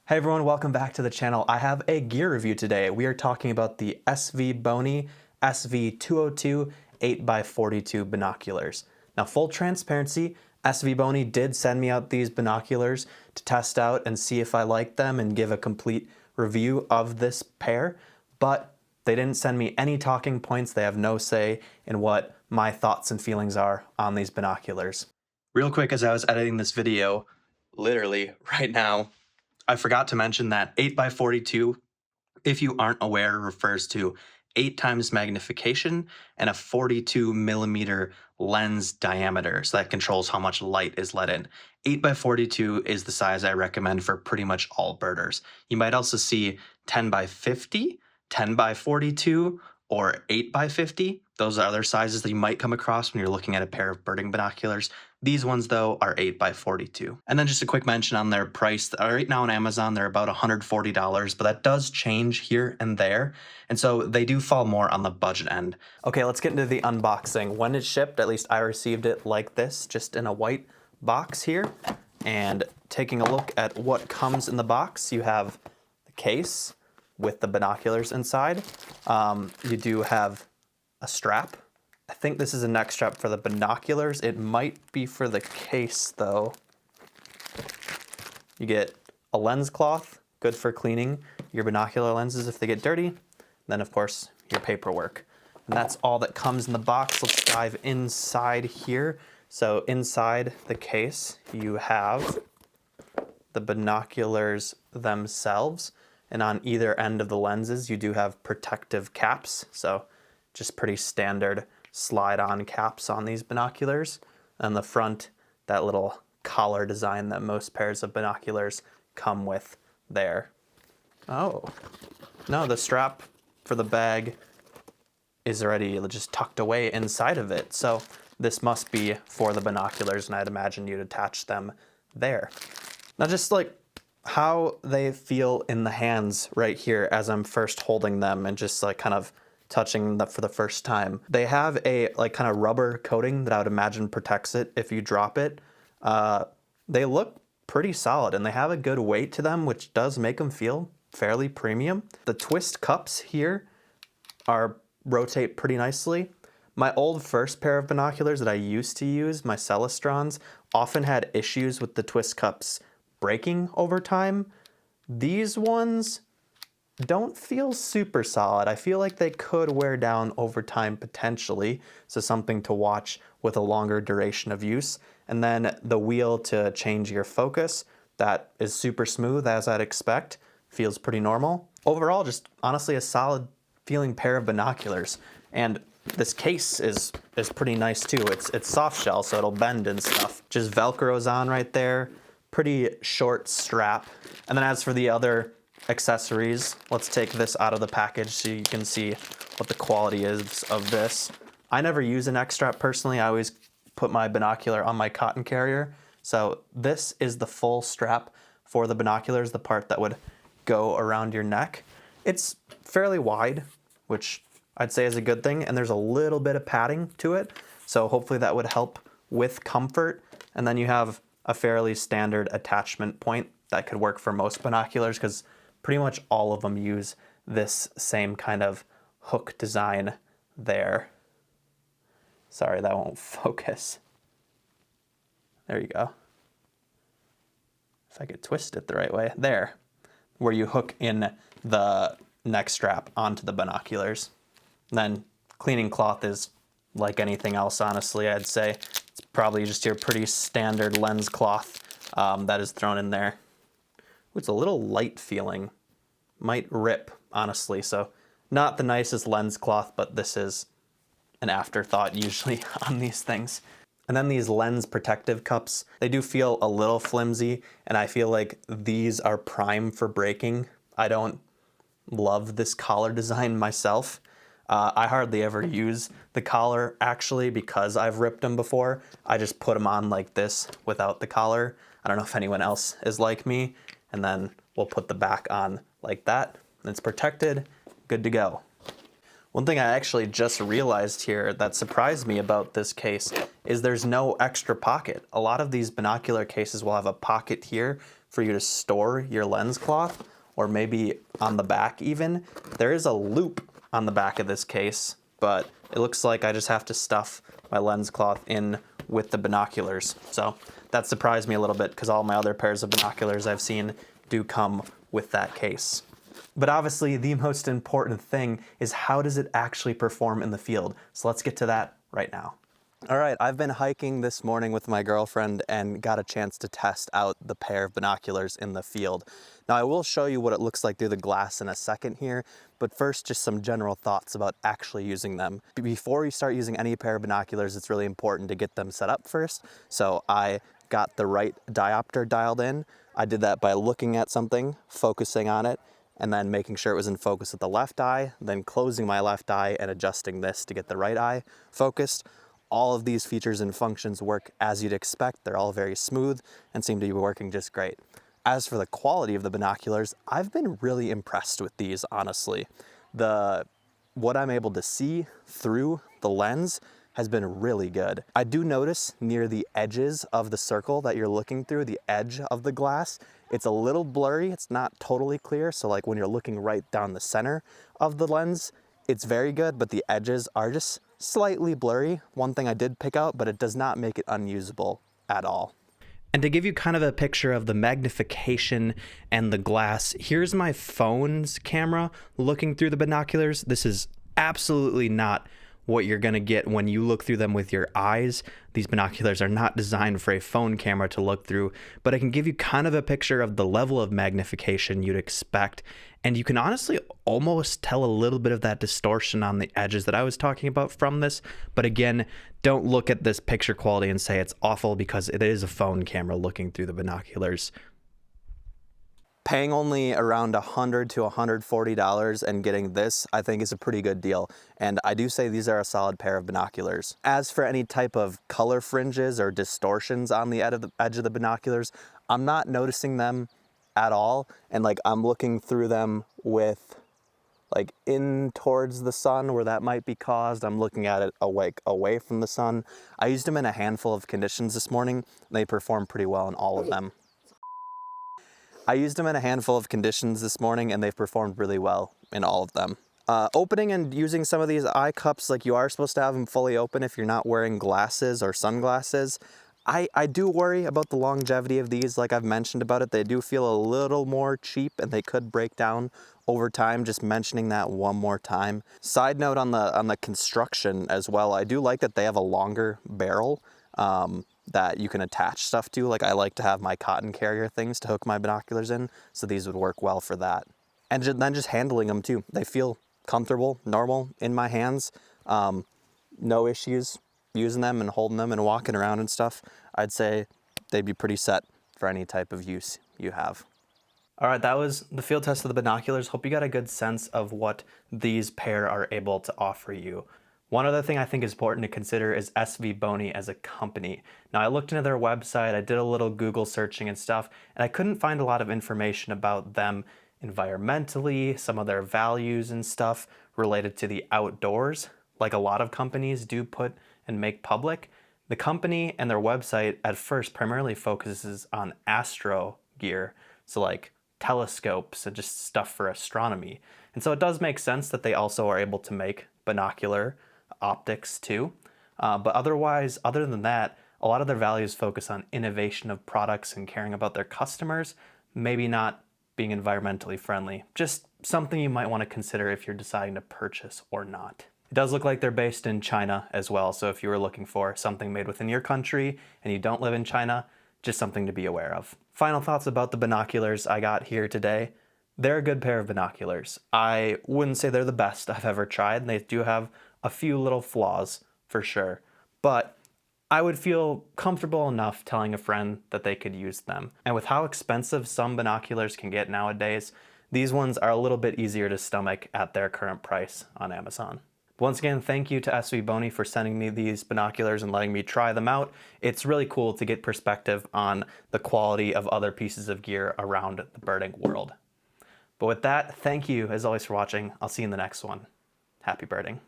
Hey everyone, welcome back to the channel. I have a gear review today. We are talking about the SVBONY SV202 8x42 binoculars. Now, full transparency, SVBONY did send me out these binoculars to test out and see if I like them and give a complete review of this pair, but they didn't send me any talking points. They have no say in what my thoughts and feelings are on these binoculars. Real quick, as I was editing this video, literally right now, I forgot to mention that 8x42, if you aren't aware, refers to 8 times magnification and a 42 millimeter lens diameter. So that controls how much light is let in. 8x42 is the size I recommend for pretty much all birders. You might also see 10x50, 10x42, or 8x50. Those are other sizes that you might come across when you're looking at a pair of birding binoculars. These ones, though, are 8x42. And then just a quick mention on their price. Right now on Amazon, they're about $140, but that does change here and there. And so they do fall more on the budget end. Okay, let's get into the unboxing. When it shipped, at least I received it like this, just in a white box here. And taking a look at what comes in the box, you have the case with the binoculars inside. You do have a strap. I think this is a neck strap for the binoculars. It might be for the case though. You get a lens cloth, good for cleaning your binocular lenses if they get dirty. Then of course, your paperwork. And that's all that comes in the box. Let's dive inside here. So inside the case, you have the binoculars themselves. And on either end of the lenses, you do have protective caps. So just pretty standard slide-on caps on these binoculars. And the front, that little collar design that most pairs of binoculars come with there. Oh, no, the strap for the bag is already just tucked away inside of it. So this must be for the binoculars, and I'd imagine you'd attach them there. Now just like how they feel in the hands right here as I'm first holding them and just like kind of touching them for the first time. They have a like kind of rubber coating that I would imagine protects it if you drop it. They look pretty solid and they have a good weight to them, which does make them feel fairly premium. The twist cups here rotate pretty nicely. My old first pair of binoculars that I used to use, my Celestrons, often had issues with the twist cups breaking over time. These ones don't feel super solid. I feel like they could wear down over time potentially, so something to watch with a longer duration of use. And then the wheel to change your focus, that is super smooth as I'd expect, feels pretty normal. Overall, just honestly a solid feeling pair of binoculars. And this case is pretty nice too. It's soft shell, so it'll bend and stuff. Just Velcro's on right there. Pretty short strap. And then as for the other accessories, let's take this out of the package so you can see what the quality is of this. I never use a neck strap personally. I always put my binocular on my cotton carrier. So this is the full strap for the binoculars, the part that would go around your neck. It's fairly wide, which I'd say is a good thing, and there's a little bit of padding to it, so hopefully that would help with comfort. And then you have a fairly standard attachment point that could work for most binoculars because pretty much all of them use this same kind of hook design there. Sorry, that won't focus. There you go. If I could twist it the right way. There, where you hook in the neck strap onto the binoculars. And then cleaning cloth is like anything else, honestly, I'd say. It's probably just your pretty standard lens cloth that is thrown in there. It's a little light feeling. Might rip, honestly, so not the nicest lens cloth, but this is an afterthought usually on these things. And then these lens protective cups, they do feel a little flimsy, and I feel like these are prime for breaking. I don't love this collar design myself. I hardly ever use the collar actually because I've ripped them before. I just put them on like this without the collar. I don't know if anyone else is like me. And then we'll put the back on like that. It's protected, good to go. One thing I actually just realized here that surprised me about this case is there's no extra pocket. A lot of these binocular cases will have a pocket here for you to store your lens cloth, or maybe on the back even. There is a loop on the back of this case, but it looks like I just have to stuff my lens cloth in with the binoculars. So that surprised me a little bit because all my other pairs of binoculars I've seen do come with that case. But obviously the most important thing is how does it actually perform in the field? So let's get to that right now. All right, I've been hiking this morning with my girlfriend and got a chance to test out the pair of binoculars in the field. Now I will show you what it looks like through the glass in a second here, but first just some general thoughts about actually using them. Before you start using any pair of binoculars, it's really important to get them set up first. So I got the right diopter dialed in. I did that by looking at something, focusing on it, and then making sure it was in focus with the left eye, then closing my left eye and adjusting this to get the right eye focused. All of these features and functions work as you'd expect. They're all very smooth and seem to be working just great. As for the quality of the binoculars, I've been really impressed with these, honestly. What I'm able to see through the lens has been really good. I do notice near the edges of the circle that you're looking through, the edge of the glass, it's a little blurry. It's not totally clear. So like when you're looking right down the center of the lens, it's very good, but the edges are just slightly blurry. One thing I did pick out, but it does not make it unusable at all. And to give you kind of a picture of the magnification and the glass, here's my phone's camera looking through the binoculars. This is absolutely not what you're gonna get when you look through them with your eyes. These binoculars are not designed for a phone camera to look through, but I can give you kind of a picture of the level of magnification you'd expect. And you can honestly almost tell a little bit of that distortion on the edges that I was talking about from this. But again, don't look at this picture quality and say it's awful because it is a phone camera looking through the binoculars. Paying only around $100 to $140 and getting this, I think, is a pretty good deal. And I do say these are a solid pair of binoculars. As for any type of color fringes or distortions on the edge of the binoculars, I'm not noticing them at all. And like I'm looking through them with like in towards the sun where that might be caused. I'm looking at it away from the sun. I used them in a handful of conditions this morning, and they performed pretty well in all of them. I used them in a handful of conditions this morning and they've performed really well in all of them. Opening and using some of these eye cups, like you are supposed to have them fully open if you're not wearing glasses or sunglasses. I do worry about the longevity of these. Like I've mentioned about it, they do feel a little more cheap and they could break down over time, just mentioning that one more time. Side note on the construction as well, I do like that they have a longer barrel that you can attach stuff to. Like I like to have my cotton carrier things to hook my binoculars in, so these would work well for that. And then just handling them too. They feel comfortable, normal in my hands. No issues using them and holding them and walking around and stuff. I'd say they'd be pretty set for any type of use you have. All right, that was the field test of the binoculars. Hope you got a good sense of what these pair are able to offer you. One other thing I think is important to consider is SVBONY as a company. Now I looked into their website, I did a little Google searching and stuff, and I couldn't find a lot of information about them environmentally, some of their values and stuff related to the outdoors, like a lot of companies do put and make public. The company and their website at first primarily focuses on astro gear, so like telescopes and just stuff for astronomy. And so it does make sense that they also are able to make binocular optics too. But otherwise, other than that, a lot of their values focus on innovation of products and caring about their customers, maybe not being environmentally friendly. Just something you might want to consider if you're deciding to purchase or not. It does look like they're based in China as well, so if you were looking for something made within your country and you don't live in China, just something to be aware of. Final thoughts about the binoculars I got here today. They're a good pair of binoculars. I wouldn't say they're the best I've ever tried, and they do have a few little flaws for sure, but I would feel comfortable enough telling a friend that they could use them. And with how expensive some binoculars can get nowadays, these ones are a little bit easier to stomach at their current price on Amazon. Once again, thank you to SVBONY for sending me these binoculars and letting me try them out. It's really cool to get perspective on the quality of other pieces of gear around the birding world. But with that, thank you as always for watching. I'll see you in the next one. Happy birding.